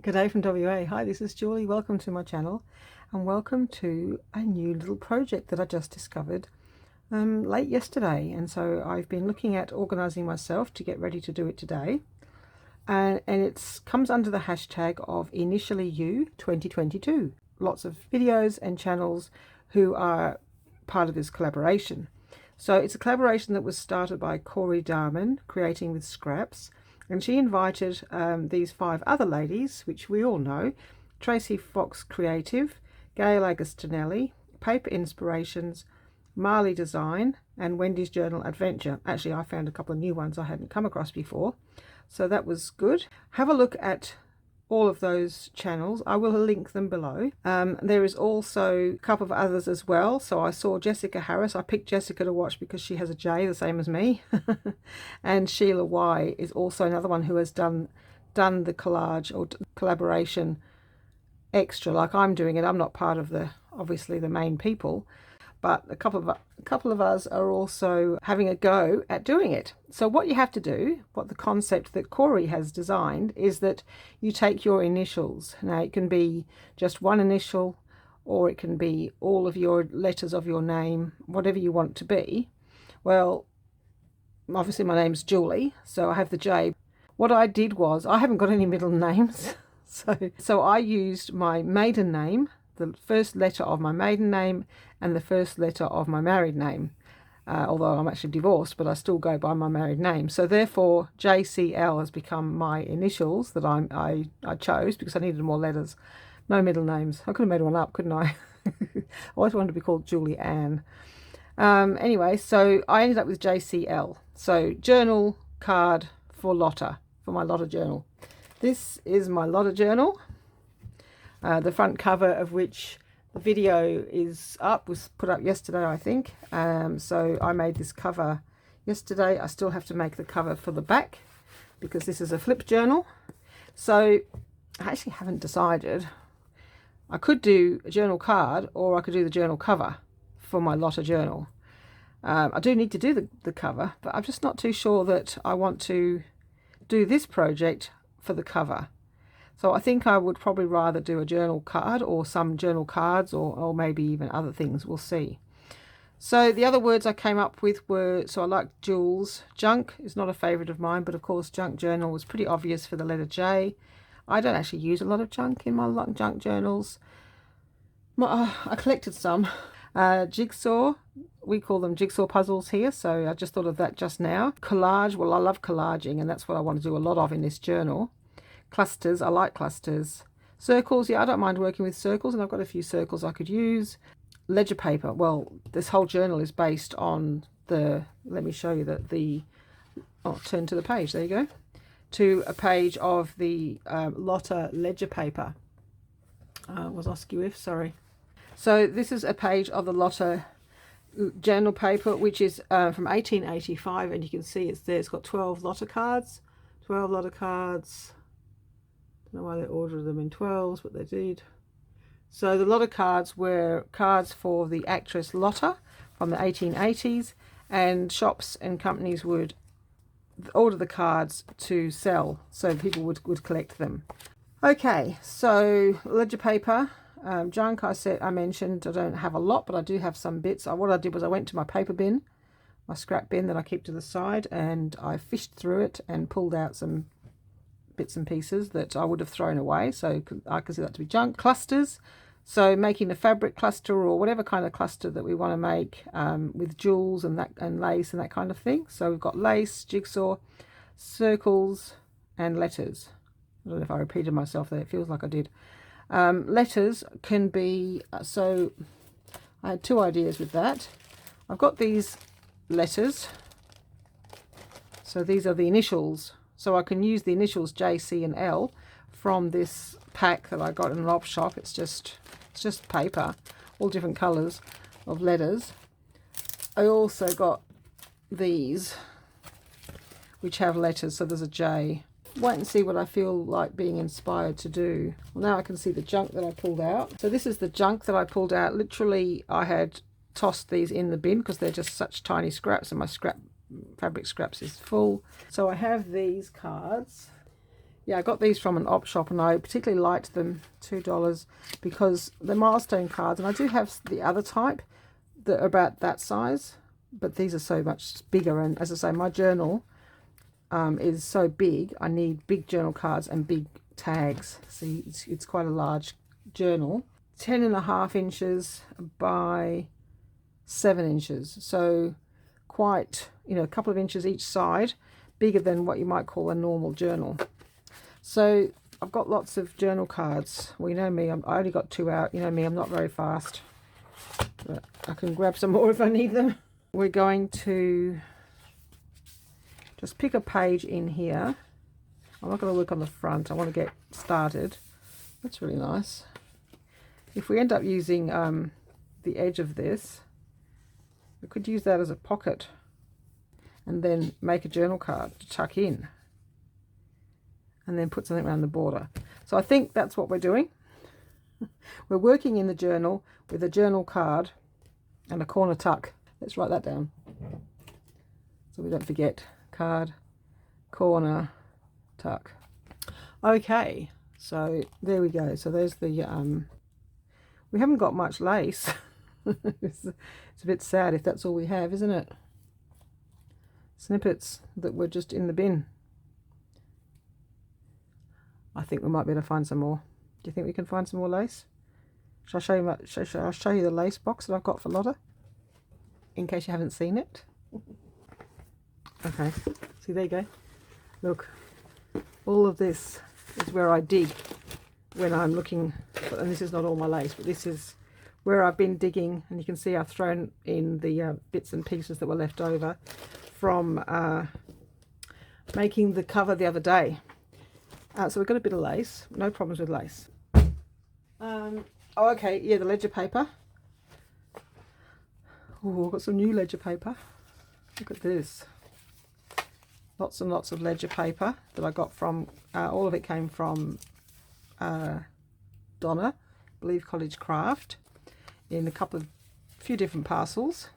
G'day from WA. Hi, this is Julie. Welcome to my channel and welcome to a new little project that I just discovered late yesterday. And so I've been looking at organising myself to get ready to do it today. And it comes under the hashtag of initiallyyou2022. Lots of videos and channels who are part of this collaboration. So it's a collaboration that was started by Cori Dahmen, Creating with Scraps. And she invited these 5 other ladies, which we all know: Tracie Fox Creative, Gayle Agostinelli, Paper Inspirations, Marlys Design, and Wendy's Journal Adventure. Actually, I found a couple of new ones I hadn't come across before, so that was good. Have a look at all of those channels. I will link them below. There is also a couple of others as well. So I saw Jessica Harris. I picked Jessica to watch because she has a J, the same as me. And Sheila Y is also another one who has done the collage or collaboration extra, like I'm doing it. I'm not part of obviously the main people, but a couple of us are also having a go at doing it. So what you have to do, what the concept that Cori has designed, is that you take your initials. Now it can be just one initial, or it can be all of your letters of your name, whatever you want it to be. Well, obviously my name's Julie, so I have the J. What I did was, I haven't got any middle names, so I used my maiden name, the first letter of my maiden name and the first letter of my married name, although I'm actually divorced, but I still go by my married name. So therefore JCL has become my initials that I chose because I needed more letters. No middle names. I could have made one up, couldn't I? I always wanted to be called Julie Ann. Anyway, so I ended up with JCL. So journal card for Lotta, for my Lotta Journal. This is my Lotta Journal. The front cover of which the video was put up yesterday, I think. So I made this cover yesterday. I still have to make the cover for the back because this is a flip journal. So I actually haven't decided. I could do a journal card or I could do the journal cover for my Lotta Journal. I do need to do the cover, but I'm just not too sure that I want to do this project for the cover. So I think I would probably rather do a journal card or some journal cards or maybe even other things. We'll see. So the other words I came up with were, so I like jewels. Junk is not a favourite of mine, but of course junk journal was pretty obvious for the letter J. I don't actually use a lot of junk in my junk journals. I collected some. Jigsaw, we call them jigsaw puzzles here, so I just thought of that just now. Collage, well, I love collaging and that's what I want to do a lot of in this journal. Clusters, I like clusters. Circles, yeah, I don't mind working with circles, and I've got a few circles I could use. Ledger paper, well, this whole journal is based on let me show you turn to the page, there you go, to a page of the Lotta ledger paper. Was askew if, sorry. So this is a page of the Lotta journal paper, which is from 1885, and you can see it's there. It's got 12 Lotta cards. 12 Lotta cards. Don't know why they ordered them in 12s, but they did. So the Lotta cards were cards for the actress Lotta from the 1880s, and shops and companies would order the cards to sell, so people would collect them. Okay, so ledger paper, junk. I mentioned I don't have a lot, but I do have some bits. What I did was I went to my paper bin, my scrap bin that I keep to the side, and I fished through it and pulled out some bits and pieces that I would have thrown away, so I consider that to be junk. Clusters, so making a fabric cluster or whatever kind of cluster that we want to make with jewels and lace and that kind of thing. So we've got lace, jigsaw, circles and letters. I don't know if I repeated myself there, it feels like I did. Letters can be, so I had 2 ideas with that. I've got these letters, so these are the initials. So I can use the initials J, C and L from this pack that I got in an op shop. It's just paper, all different colours of letters. I also got these, which have letters, so there's a J. Wait and see what I feel like being inspired to do. Well, now I can see the junk that I pulled out. So this is the junk that I pulled out. Literally, I had tossed these in the bin because they're just such tiny scraps, and my fabric scraps is full. So I have these cards Yeah, I got these from an op shop and I particularly liked them, $2, because they're milestone cards. And I do have the other type that are about that size, but these are so much bigger. And as I say, my journal is so big, I need big journal cards and big tags. See, it's quite a large journal. 10.5 inches by 7 inches. So quite, you know, a couple of inches each side, bigger than what you might call a normal journal. So I've got lots of journal cards. Well, you know me, I only got 2 out. You know me, I'm not very fast. But I can grab some more if I need them. We're going to just pick a page in here. I'm not going to work on the front. I want to get started. That's really nice. If we end up using the edge of this, we could use that as a pocket and then make a journal card to tuck in, and then put something around the border. So I think that's what we're doing. We're working in the journal with a journal card and a corner tuck. Let's write that down so we don't forget. Card, corner, tuck. Okay, so there we go. So there's the, we haven't got much lace. It's a bit sad if that's all we have, isn't it? Snippets that were just in the bin. I think we might be able to find some more. Do you think we can find some more lace? Shall I show you I'll show you the lace box that I've got for Lotta, in case you haven't seen it. Okay, see, there you go. Look, all of this is where I dig when I'm looking, and this is not all my lace, but this is where I've been digging, and you can see I've thrown in the bits and pieces that were left over from making the cover the other day. So we've got a bit of lace, no problems with lace. Oh, okay, yeah, the ledger paper. Oh, I've got some new ledger paper. Look at this. Lots and lots of ledger paper that I got from, all of it came from Donna, I believe Collage Craft, in a few different parcels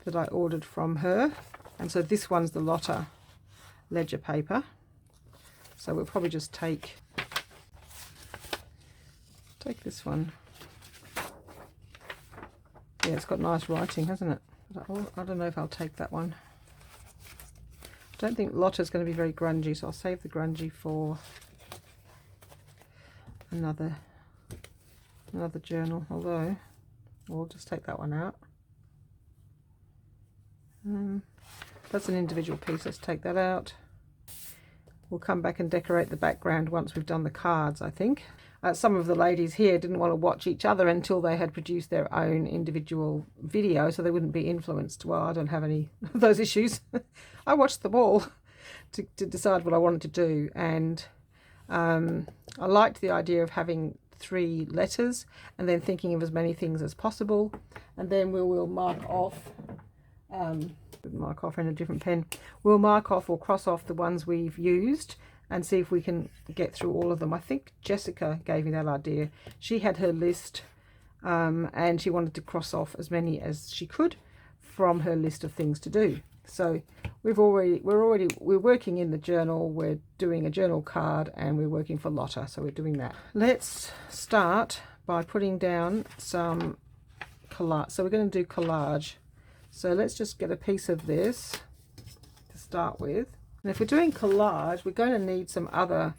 that I ordered from her. And so this one's the Lotta ledger paper. So we'll probably just take this one. Yeah, it's got nice writing, hasn't it? I don't know if I'll take that one. I don't think Lotta's going to be very grungy, so I'll save the grungy for another journal, although we'll just take that one out. That's an individual piece. Let's take that out. We'll come back and decorate the background once we've done the cards, I think. Some of the ladies here didn't want to watch each other until they had produced their own individual video, so they wouldn't be influenced. Well, I don't have any of those issues. I watched them all to decide what I wanted to do, and I liked the idea of having 3 letters and then thinking of as many things as possible, and then we will mark off. Mark off in a different pen. We'll mark off or cross off the ones we've used and see if we can get through all of them. I think Jessica gave me that idea. She had her list and she wanted to cross off as many as she could from her list of things to do. So we're working in the journal, we're doing a journal card, and we're working for Lotta, so we're doing that. Let's start by putting down some collage. So we're going to do collage. So let's just get a piece of this to start with. And if we're doing collage, we're going to need some other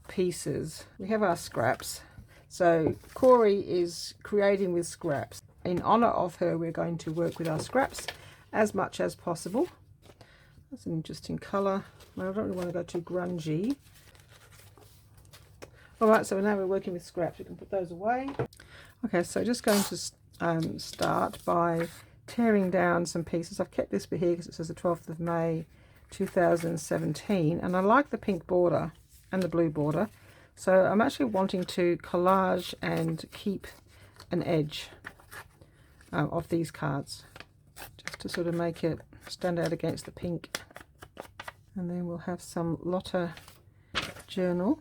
pieces. We have our scraps. So Cori is creating with scraps. In honor of her, we're going to work with our scraps as much as possible. That's an interesting color. I don't really want to go too grungy. All right, so now we're working with scraps. We can put those away. Okay, so just going to start by tearing down some pieces. I've kept this bit here because it says the 12th of May 2017, and I like the pink border and the blue border, so I'm actually wanting to collage and keep an edge of these cards just to sort of make it stand out against the pink. And then we'll have some Lotta Journal.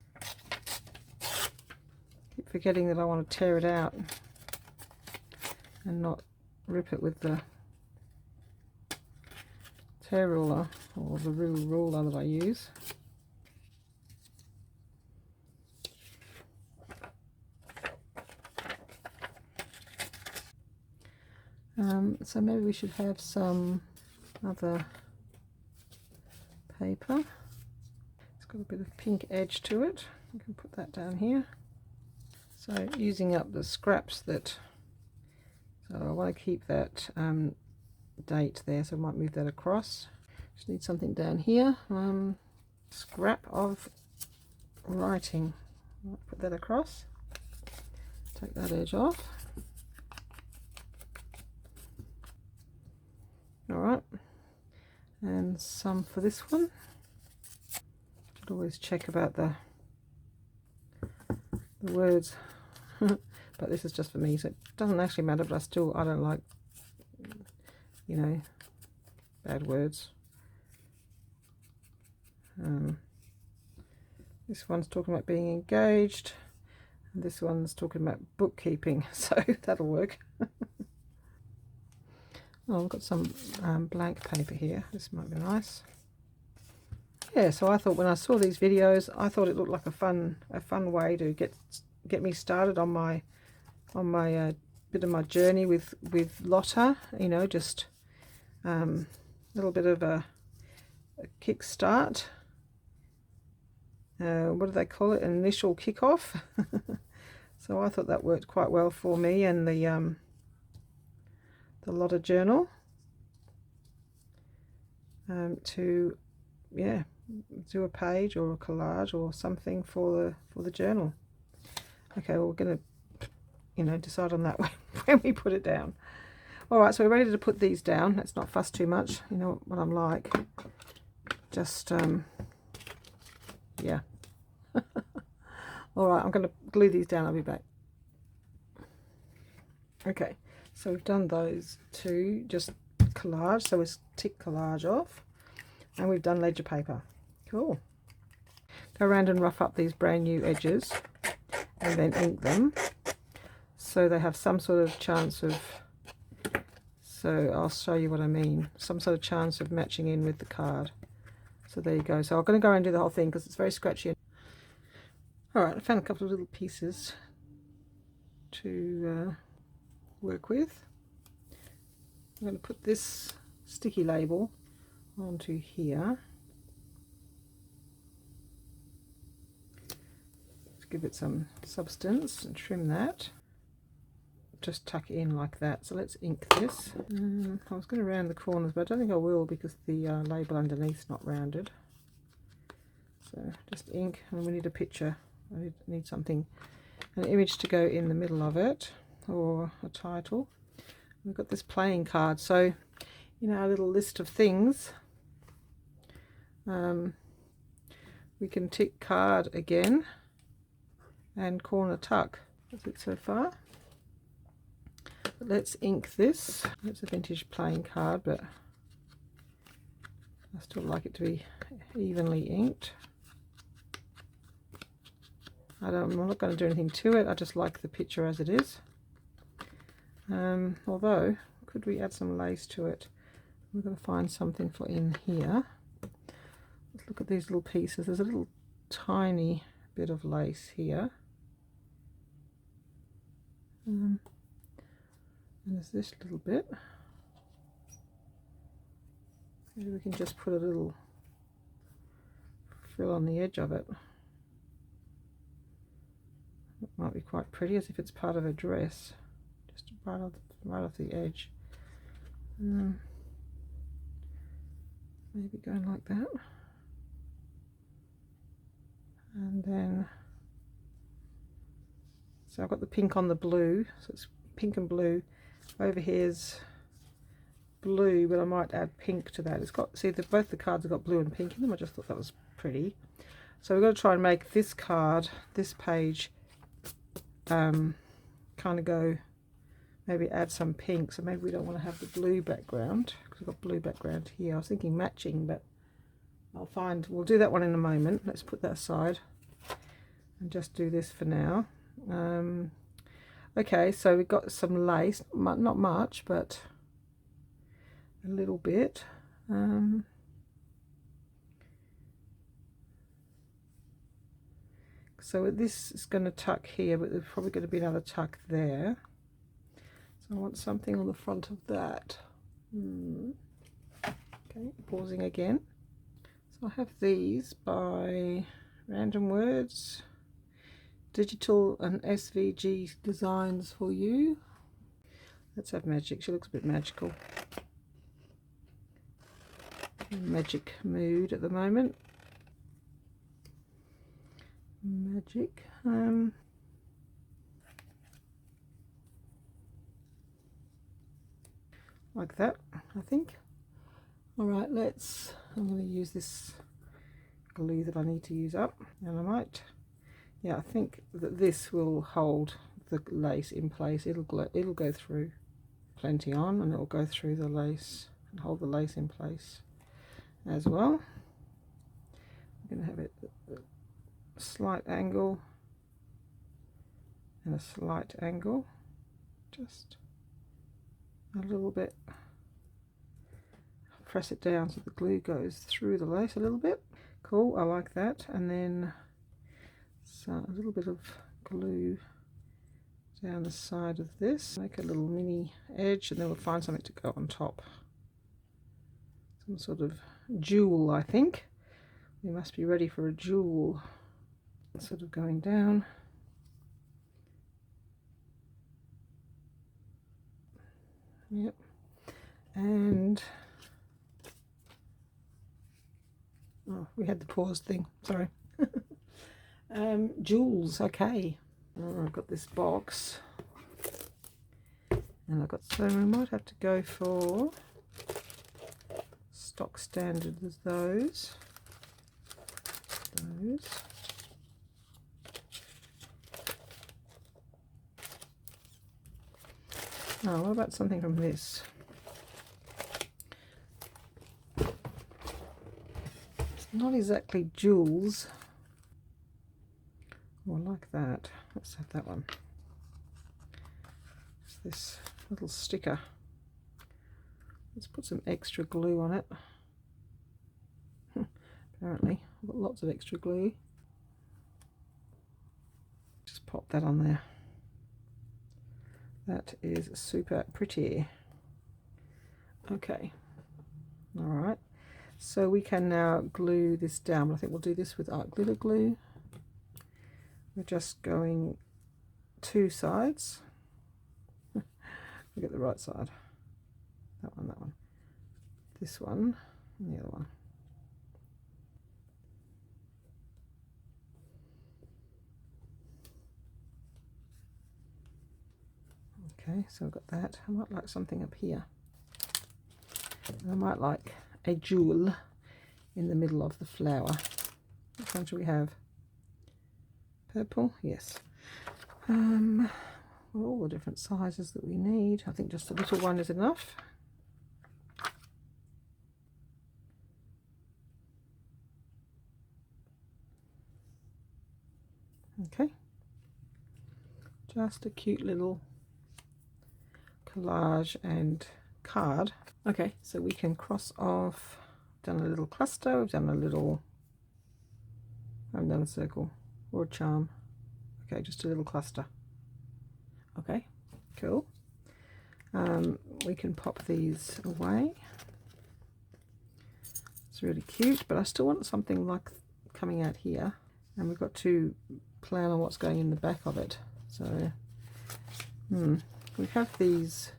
Keep forgetting that I want to tear it out and not rip it with the tear ruler or the ruler that I use. So maybe we should have some other paper. It's got a bit of pink edge to it. We can put that down here. So using up the scraps that, so I want to keep that date there, so I might move that across. Just need something down here. Scrap of writing. I'll put that across. Take that edge off. Alright, and some for this one. Should always check about the words, but this is just for me, so it doesn't actually matter, but I don't like, you know, bad words. This one's talking about being engaged, and this one's talking about bookkeeping, so that'll work. Oh, I've got some blank paper here. This might be nice. Yeah, so I thought when I saw these videos, I thought it looked like a fun way to get me started on my bit of my journey with Lotta. You know, just a little bit of a kickstart. What do they call it? An initial kickoff. So I thought that worked quite well for me and the Lotta Journal. To do a page or a collage or something for the journal. Okay, well, we're going to, you know, decide on that when we put it down. All right, so we're ready to put these down. Let's not fuss too much. You know what I'm like. Just yeah. All right, I'm going to glue these down. I'll be back. Okay, so we've done those two, just collage. So we'll tick collage off, and we've done ledger paper. Cool. Go around and rough up these brand new edges and then ink them so they have some sort of chance of, so I'll show you what I mean, some sort of chance of matching in with the card. So there you go. So I'm going to go and do the whole thing because it's very scratchy. Alright, I found a couple of little pieces to work with. I'm going to put this sticky label onto here. Give it some substance and trim that. Just tuck it in like that. So let's ink this. I was going to round the corners, but I don't think I will because the label underneath is not rounded. So just ink, and we need a picture. I need something, an image to go in the middle of it, or a title. We've got this playing card, so you know, our little list of things. We can tick card again. And corner tuck. That's it so far. But let's ink this. It's a vintage playing card, but I still like it to be evenly inked. I'm not going to do anything to it. I just like the picture as it is. Although, could we add some lace to it? We're going to find something for in here. Let's look at these little pieces. There's a little tiny bit of lace here. And there's this little bit. Maybe we can just put a little frill on the edge of it. It might be quite pretty, as if it's part of a dress, just right off the edge. Maybe going like that, and then. So I've got the pink on the blue, so it's pink and blue. Over here's blue, but I might add pink to that. It's got, see, both the cards have got blue and pink in them. I just thought that was pretty. So we're going to try and make this card, this page, kind of go, maybe add some pink. So maybe we don't want to have the blue background, because we've got blue background here. I was thinking matching, but we'll do that one in a moment. Let's put that aside and just do this for now. Okay, so we've got some lace, not much, but a little bit. So this is going to tuck here, but there's probably going to be another tuck there. So I want something on the front of that. Okay, pausing again. So I have these by Random Words, Digital and SVG Designs for You. Let's have Magic. She looks a bit magical. Magic mood at the moment. Magic. Like that, I think. Alright, I'm going to use this glue that I need to use up, and I might, yeah, I think that this will hold the lace in place. It'll go through plenty on, and it'll go through the lace and hold the lace in place as well. I'm going to have it a slight angle and a slight angle, just a little bit. Press it down so the glue goes through the lace a little bit. Cool, I like that. And then a little bit of glue down the side of this. Make a little mini edge, and then we'll find something to go on top. Some sort of jewel, I think. We must be ready for a jewel. Sort of going down. Yep. And oh, we had the pause thing, sorry. Jewels, okay. Oh, I've got this box, and so we might have to go for stock standard as those. Oh, what about something from this? It's not exactly jewels. Oh, I like that. Let's have that one. It's this little sticker. Let's put some extra glue on it. Apparently, I've got lots of extra glue. Just pop that on there. That is super pretty. Okay. All right. So we can now glue this down. I think we'll do this with art glitter glue. We're just going two sides. Look at the right side. That one. This one and the other one. Okay, so I've got that. I might like something up here. I might like a jewel in the middle of the flower. Which one should we have? Purple? Yes. All the different sizes that we need. I think just a little one is enough. Okay. Just a cute little collage and card. Okay, so we can cross off. Done a little cluster. We've done a little. I haven't done a circle or a charm. Okay, just a little cluster. Okay, cool. We can pop these away. It's really cute, but I still want something like coming out here, and we've got to plan on what's going in the back of it. So we have these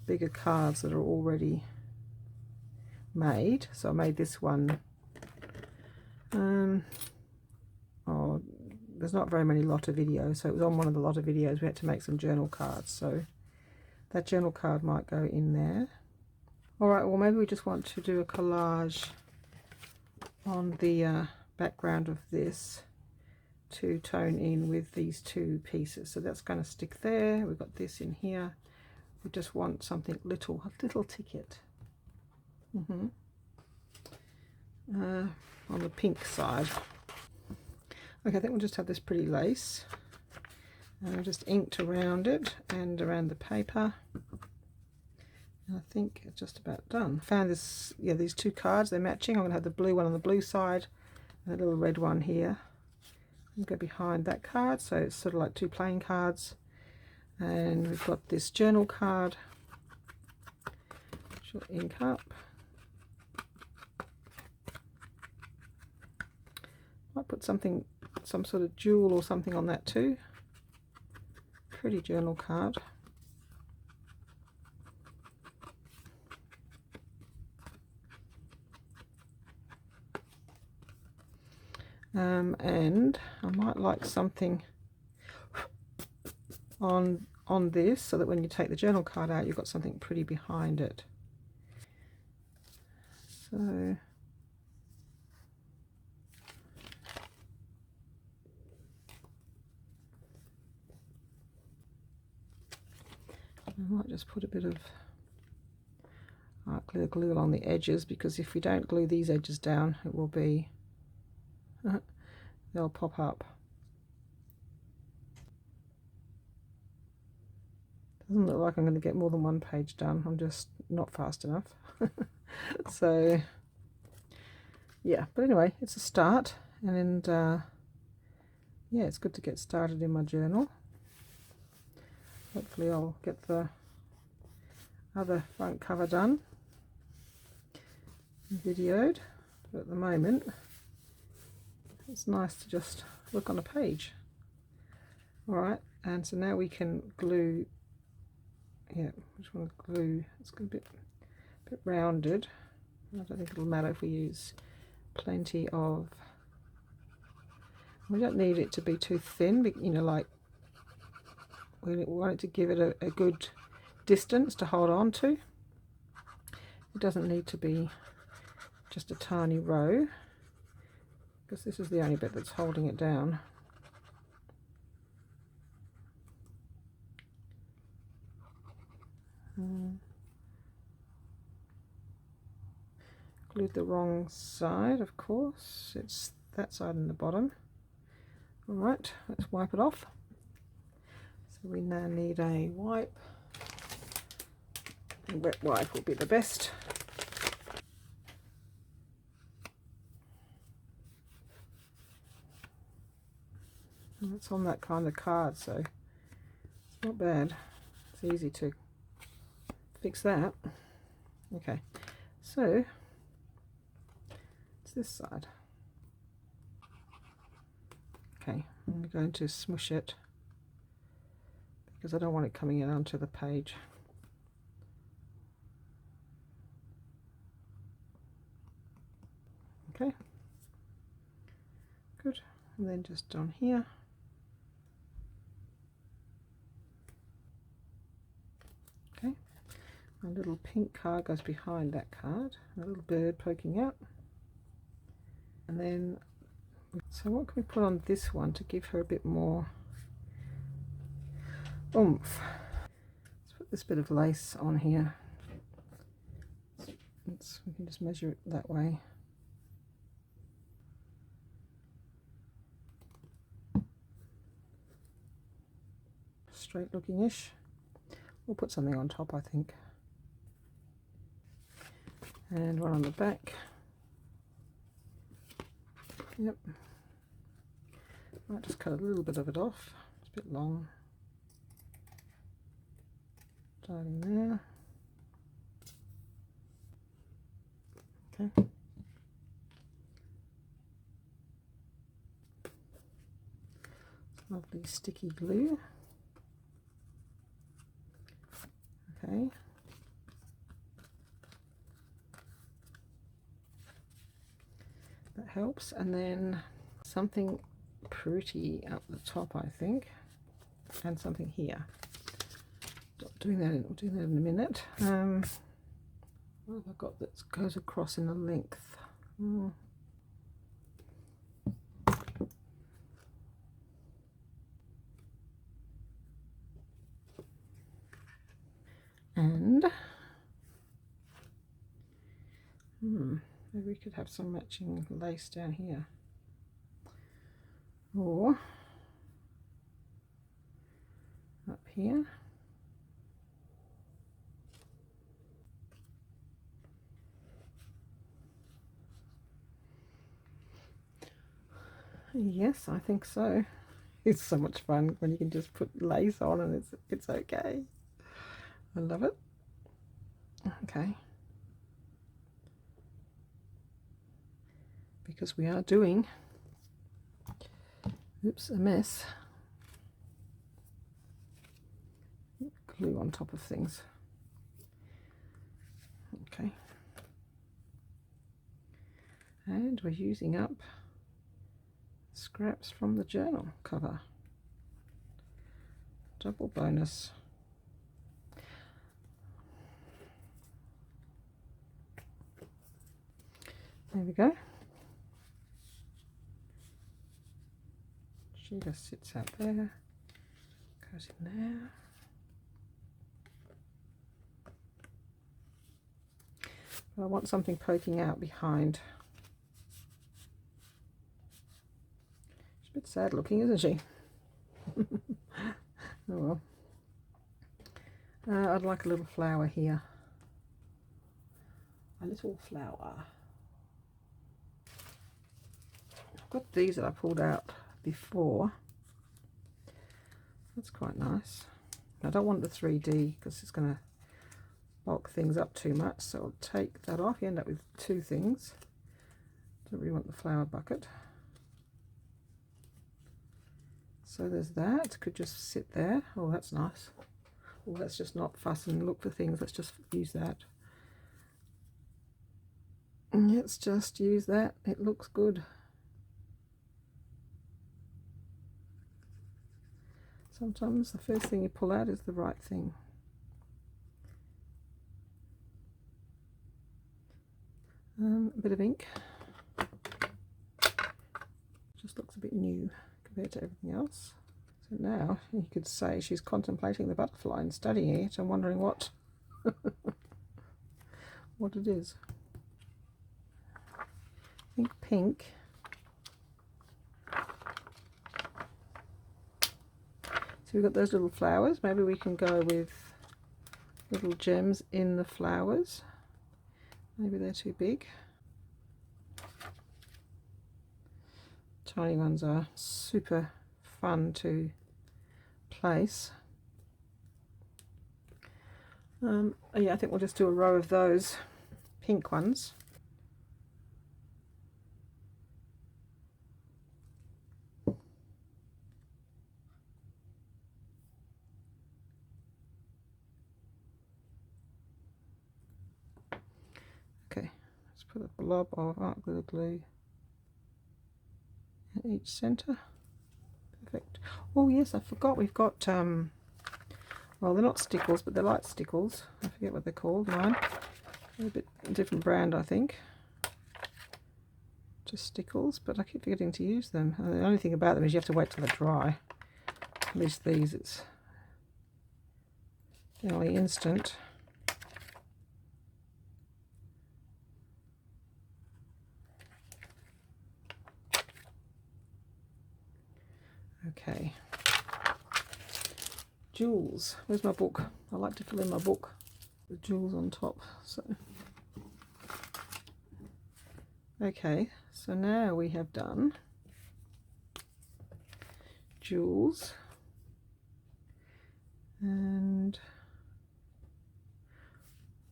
bigger cards that are already made. So I made this one. Oh, there's not very many Lotta videos, so it was on one of the Lotta videos. We had to make some journal cards, so that journal card might go in there. All right, well, maybe we just want to do a collage on the background of this to tone in with these two pieces. So that's going to stick there. We've got this in here. We just want something a little ticket. On the pink side. Okay, I think we'll just have this pretty lace. And I've just inked around it and around the paper. And I think it's just about done. Found this, yeah, these two cards, they're matching. I'm going to have the blue one on the blue side and a little red one here. And go behind that card, so it's sort of like two plain cards. And we've got this journal card, which will ink up. Might put something, some sort of jewel or something on that too. Pretty journal card. And I might like something on this, so that when you take the journal card out, you've got something pretty behind it. So I might just put a bit of art clear glue along the edges, because if we don't glue these edges down, it will be they'll pop up. Doesn't look like I'm going to get more than one page done. I'm just not fast enough. So yeah, but anyway, it's a start, and yeah, it's good to get started in my journal. Hopefully I'll get the other front cover done and videoed, but at the moment it's nice to just look on a page. Alright, and so now we can glue. Yeah, I just want to glue. It's a bit rounded. I don't think it'll matter if we use plenty of. We don't need it to be too thin, but you know, like we want it to give it a good distance to hold on to. It doesn't need to be just a tiny row, because this is the only bit that's holding it down. Glued the wrong side, of course. It's that side in the bottom. Alright, let's wipe it off. So we now need a wipe. A wet wipe will be the best. And it's on that kind of card, so it's not bad. It's easy to fix that. Okay, so it's this side. Okay, I'm going to smush it because I don't want it coming in onto the page. Okay, good. And then just on here. Okay, a little pink card goes behind that card, a little bird poking out. And then, so what can we put on this one to give her a bit more oomph? Let's put this bit of lace on here. We can just measure it that way. Straight looking-ish. We'll put something on top, I think. And one on the back. Yep. Might just cut a little bit of it off. It's a bit long. Starting there. Okay. Lovely sticky glue. Okay. That helps. And then something pretty up the top, I think, and something here. Doing that, we'll do that in a minute. What have I got that goes across in the length? And maybe we could have some matching lace down here, or up here. Yes, I think so. It's so much fun when you can just put lace on and it's okay. I love it. Okay. Because we are doing, oops, a mess. Glue on top of things. Okay. And we're using up scraps from the journal cover. Double bonus. There we go. Sheila sits out there, goes in there. But I want something poking out behind. She's a bit sad looking, isn't she? Oh well. I'd like a little flower here. A little flower. I've got these that I pulled out before. That's quite nice. I don't want the 3D because it's going to bulk things up too much, so I'll take that off. You end up with two things. Don't really want the flower bucket. So there's that. Could just sit there. Oh, that's nice. Oh, let's just not fuss and look for things. Let's just use that. Let's just use that. It looks good. Sometimes the first thing you pull out is the right thing. A bit of ink. Just looks a bit new compared to everything else. So now you could say she's contemplating the butterfly and studying it and wondering what what it is. I think pink. So we've got those little flowers. Maybe we can go with little gems in the flowers. Maybe they're too big. Tiny ones are super fun to place. Yeah, I think we'll just do a row of those pink ones. Okay, let's put a blob of art glue at each center. Perfect. Oh yes, I forgot we've got well, they're not stickles, but they're like stickles. I forget what they're called. Mine, they're a bit different brand, I think. Just stickles, but I keep forgetting to use them. And the only thing about them is you have to wait till they dry. At least these, it's fairly instant. Okay. Jewels. Where's my book? I like to fill in my book. The jewels on top. So. Okay, so now we have done jewels and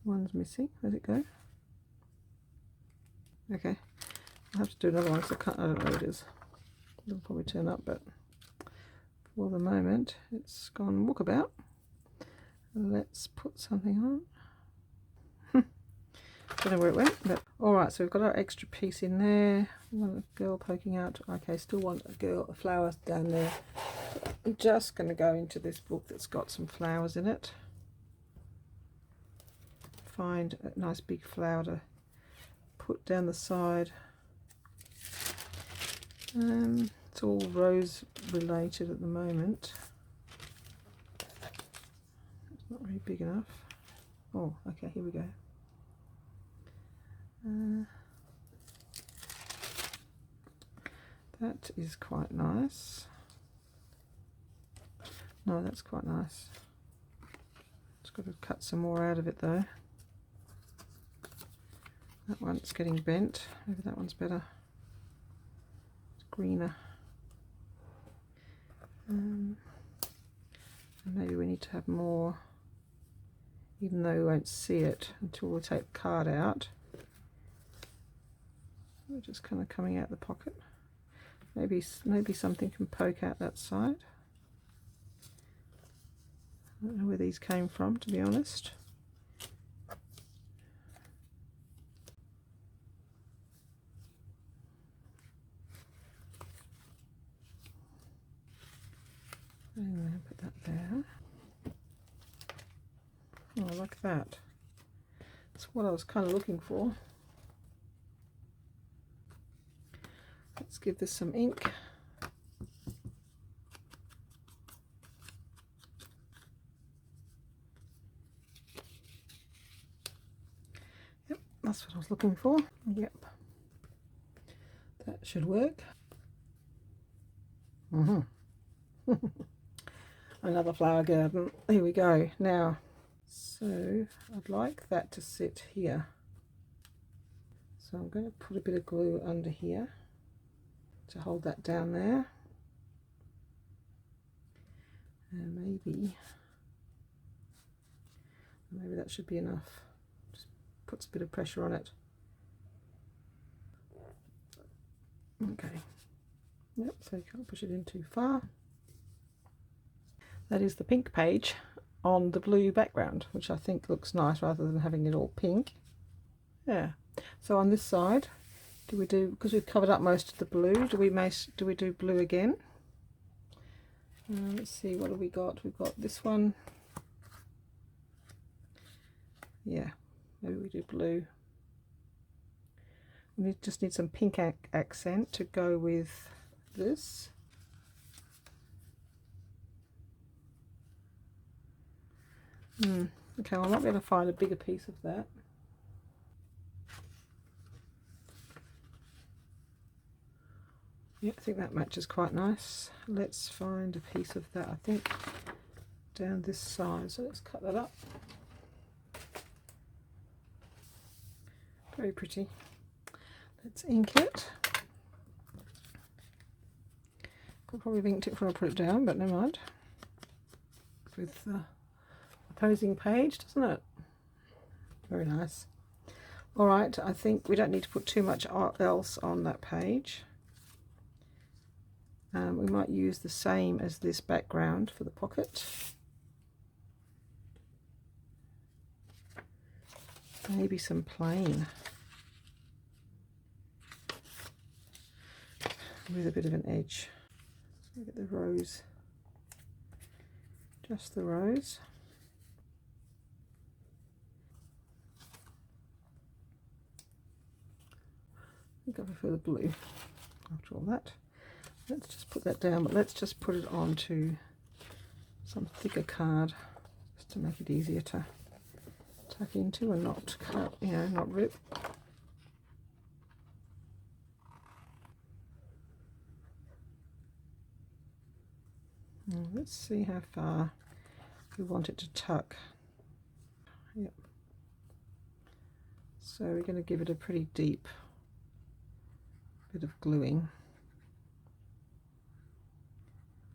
one's missing. Where's it go? Okay, I'll have to do another one because I don't know what it is. It'll probably turn up, but for the moment it's gone walkabout. Let's put something on. Don't know where it went, but alright, so we've got our extra piece in there. We want a girl poking out. Okay, still want a flower down there. I'm just going to go into this book that's got some flowers in it. Find a nice big flower to put down the side. It's all rose related at the moment. It's not very big enough. Oh, okay, here we go. That is quite nice. No, that's quite nice. Just got to cut some more out of it though. That one's getting bent. Maybe that one's better. It's greener. And maybe we need to have more, even though we won't see it until we take the card out. We're just kind of coming out the pocket. Maybe something can poke out that side. I don't know where these came from, to be honest. Anyway, put that there. Oh, I like that. That's what I was kind of looking for. Let's give this some ink. Yep, that's what I was looking for. Yep, that should work. Another flower garden. Here we go. Now, so I'd like that to sit here. So I'm going to put a bit of glue under here to hold that down there. And maybe that should be enough. Just puts a bit of pressure on it. Okay. Yep, so you can't push it in too far. That is the pink page on the blue background, which I think looks nice rather than having it all pink. Yeah. So on this side, because we've covered up most of the blue, do we do blue again? Let's see, what have we got? We've got this one. Yeah, maybe we do blue. We just need some pink accent to go with this. Okay, well, I might be able to find a bigger piece of that. Yeah, I think that matches quite nice. Let's find a piece of that, I think, down this side. So let's cut that up. Very pretty. Let's ink it. Could probably have inked it before I put it down, but never mind. With the opposing page, doesn't it? Very nice. All right, I think we don't need to put too much else on that page. We might use the same as this background for the pocket. Maybe some plain with a bit of an edge. Look at the rose, just the rose. I think I prefer the blue after all that. Let's just put that down, but let's just put it onto some thicker card just to make it easier to tuck into and not cut, not rip. Now, let's see how far we want it to tuck. Yep. So we're going to give it a pretty deep bit of gluing.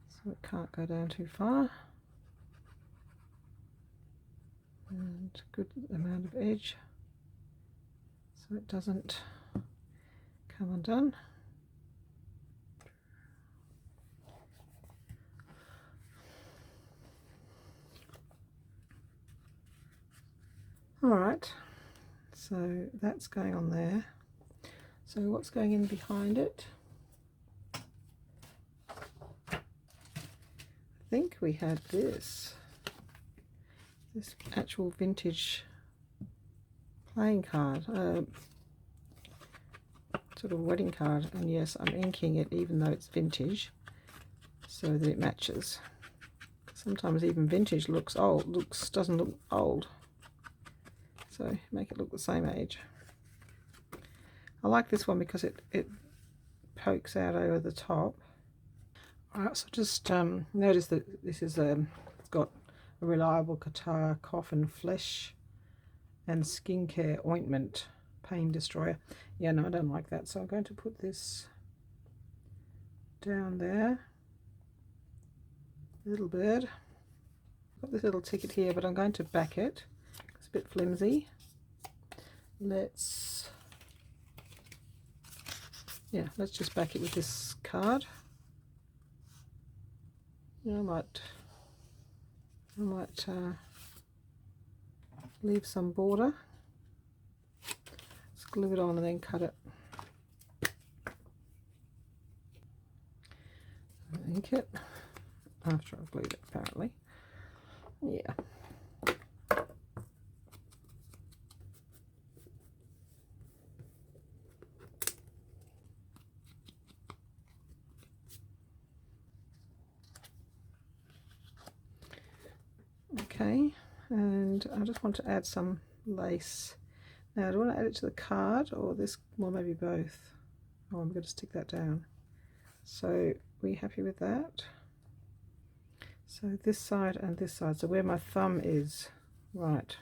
So it can't go down too far. And good amount of edge so it doesn't come undone. All right, so that's going on there. So what's going in behind it? I think we had this actual vintage playing card, sort of wedding card, and yes, I'm inking it even though it's vintage so that it matches. Sometimes even vintage doesn't look old. So make it look the same age. I like this one because it pokes out over the top. Alright, so just notice that this is it's got a reliable Qatar coffin flesh and skincare ointment pain destroyer. Yeah, no, I don't like that, so I'm going to put this down there. little bird. Got this little ticket here, but I'm going to back it. It's a bit flimsy. Let's just back it with this card. Yeah, I might leave some border. Let's glue it on and then cut it. Ink it after I've glued it, apparently. Yeah. Okay, and I just want to add some lace. Now, do I want to add it to the card or this? Well, maybe both. Oh, I'm going to stick that down. So, are you happy with that? So this side and this side. So where my thumb is, right.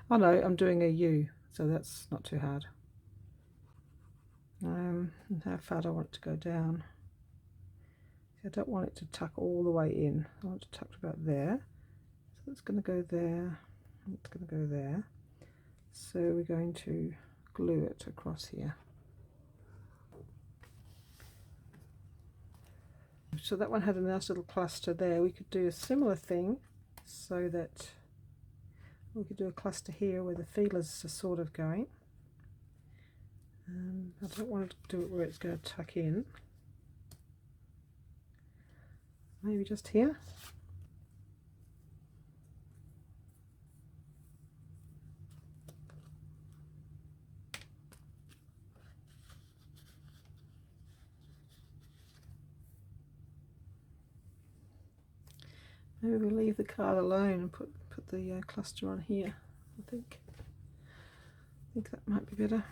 Oh no, I'm doing a U, so that's not too hard. And how far do I want it to go down? I don't want it to tuck all the way in. I want it to tuck about there. So it's going to go there. It's going to go there. So we're going to glue it across here. So that one had a nice little cluster there. We could do a similar thing so that we could do a cluster here where the feelers are sort of going. I don't want to do it where it's going to tuck in. Maybe just here. Maybe we'll leave the card alone and put the cluster on here. I think that might be better.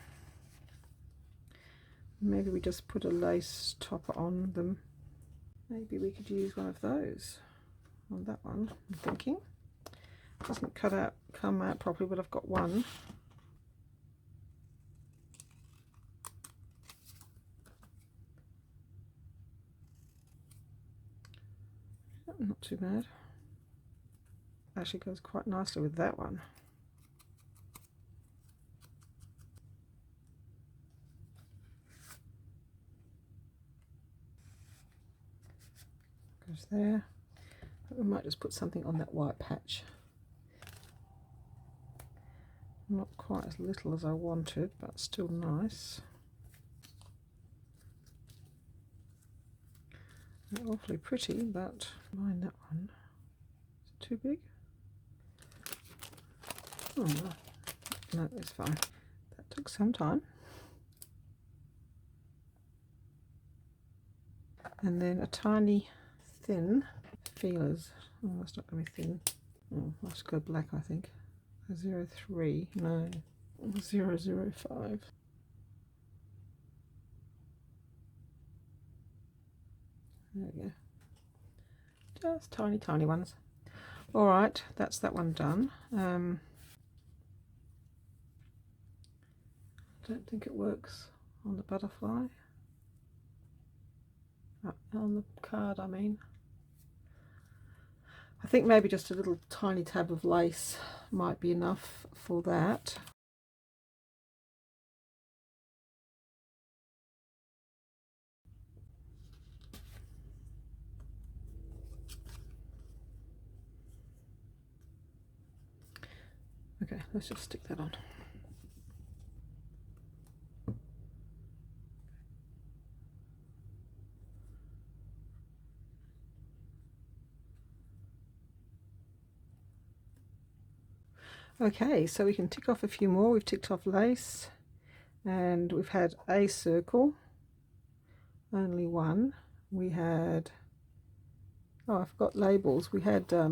Maybe we just put a lace topper on them. Maybe we could use one of those on that one, I'm thinking. It doesn't come out properly, but I've got one. Not too bad. Actually goes quite nicely with that one. Goes there. We might just put something on that white patch. Not quite as little as I wanted, but still nice. Not awfully pretty, but mind that one. Is it too big? Oh no, it's fine. That took some time. And then a tiny thin feelers. Oh, that's not going to be thin. Oh, let's go black, I think. 03, no, 005. There we go. Just tiny ones. All right, that's that one done. I don't think it works on the butterfly. On the card, I mean. I think maybe just a little tiny tab of lace might be enough for that. Okay, let's just stick that on. Okay, so we can tick off a few more. We've ticked off lace, and we've had a circle, only one. We had, oh, I forgot labels. We had, I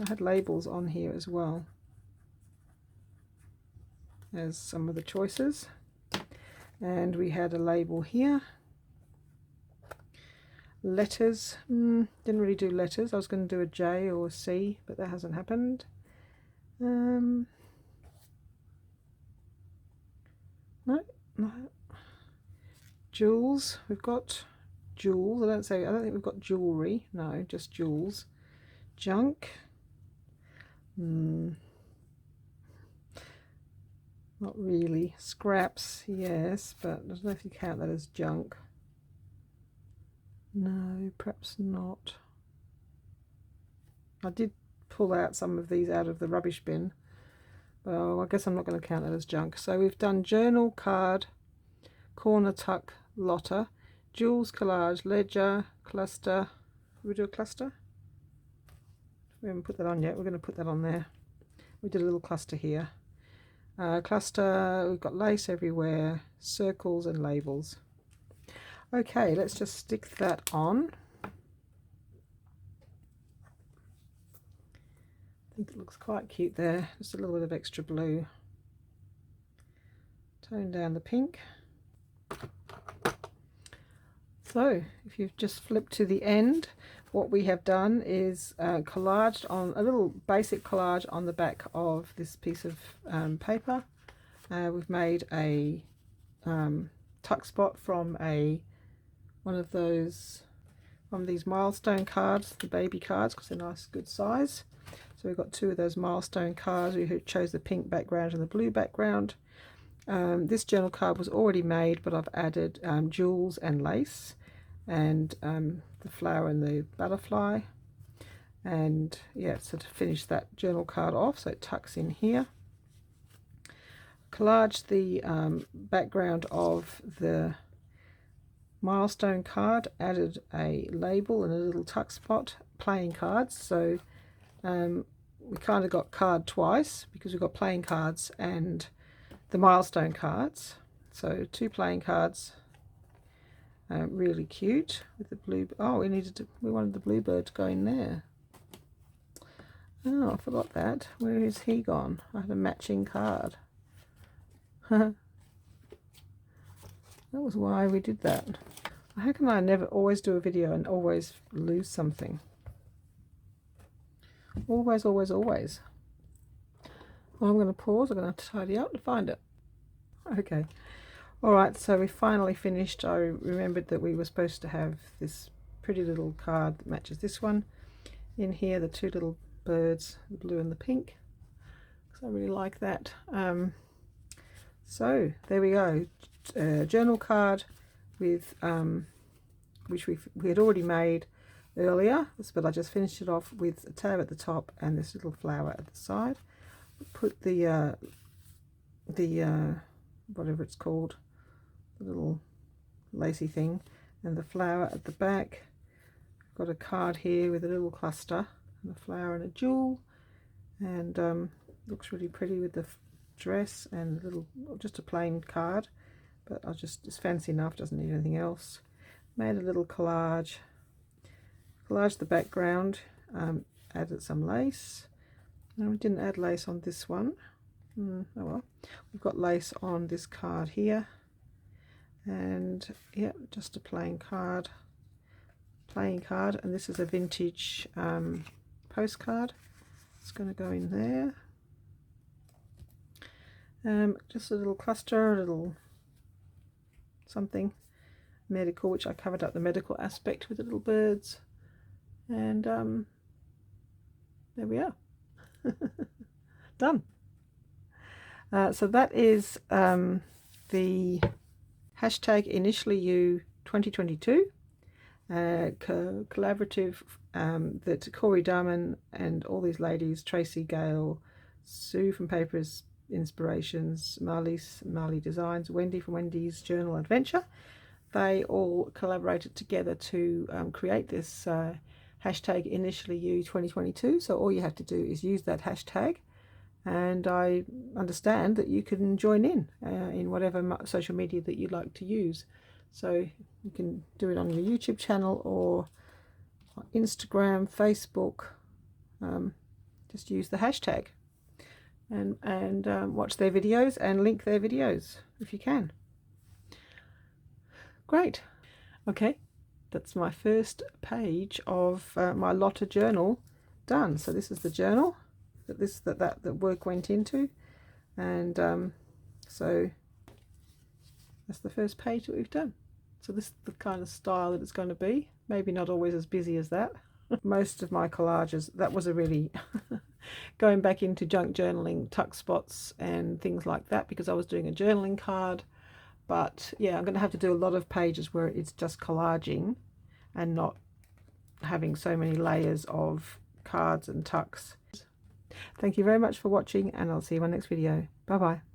had labels on here as well as some of the choices. And we had a label here. Letters, didn't really do letters. I was going to do a J or a C, but that hasn't happened. No. Jewels, we've got jewels. I don't think we've got jewelry. No, just jewels. Junk. Not really. Scraps, yes, but I don't know if you count that as junk. No, perhaps not. I did pull out some of these out of the rubbish bin. Well, I guess I'm not going to count that as junk. So we've done journal, card, corner tuck, Lotta, jewels, collage, ledger, cluster. Did we do a cluster? We haven't put that on yet. We're going to put that on there. We did a little cluster here. Cluster, we've got lace everywhere, circles and labels. Okay, let's just stick that on. I think it looks quite cute there. Just a little bit of extra blue. Tone down the pink. So if you've just flipped to the end, what we have done is collaged on a little basic collage on the back of this piece of paper. We've made a tuck spot from one of these milestone cards, the baby cards, because they're nice, good size. So we've got two of those milestone cards. We chose the pink background and the blue background. This journal card was already made, but I've added jewels and lace, and the flower and the butterfly, and yeah, so to finish that journal card off, so it tucks in here. Collage the background of the milestone card, added a label and a little tuck spot, playing cards. So we kind of got card twice because we've got playing cards and the milestone cards. So two playing cards. Really cute with the blue. Oh, we wanted the bluebird to go in there. Oh, I forgot that. Where is he gone? I had a matching card. That was why we did that. How can I never always do a video and always lose something? Always, always, always. Well, I'm going to pause. I'm going to have to tidy up to find it. Okay. Alright, so we finally finished. I remembered that we were supposed to have this pretty little card that matches this one. In here, the two little birds, the blue and the pink. So I really like that. So there we go. Journal card with which we had already made earlier, but I just finished it off with a tab at the top and this little flower at the side. Put the whatever it's called, the little lacy thing, and the flower at the back. I've got a card here with a little cluster and a flower and a jewel, and looks really pretty with the dress and a little, just a plain card, but it's fancy enough, doesn't need anything else. Made a little collage the background, added some lace. No, we didn't add lace on this one. Oh well, we've got lace on this card here, and yeah, just a plain card, and this is a vintage postcard. It's going to go in there. Just a little cluster, a little something medical, which I covered up the medical aspect with the little birds, and there we are. Done. So that is the hashtag initiallyyou2022 collaborative that Cori Dahmen and all these ladies, Tracie, Gayle, Sue from Papers Inspirations, Marlys Designs, Wendy from Wendy's Journal Adventure, they all collaborated together to create this hashtag initiallyyou2022. So all you have to do is use that hashtag, and I understand that you can join in whatever social media that you like to use. So you can do it on your YouTube channel or Instagram, Facebook. Just use the hashtag and watch their videos and link their videos if you can. Great. Okay, that's my first page of my Lotta journal done. So this is the journal that work went into, and so that's the first page that we've done. So this is the kind of style that it's going to be. Maybe not always as busy as that. Most of my collages, that was a really going back into junk journaling, tuck spots and things like that, because I was doing a journaling card. But yeah, I'm going to have to do a lot of pages where it's just collaging and not having so many layers of cards and tucks. Thank you very much for watching, and I'll see you in my next video. Bye bye.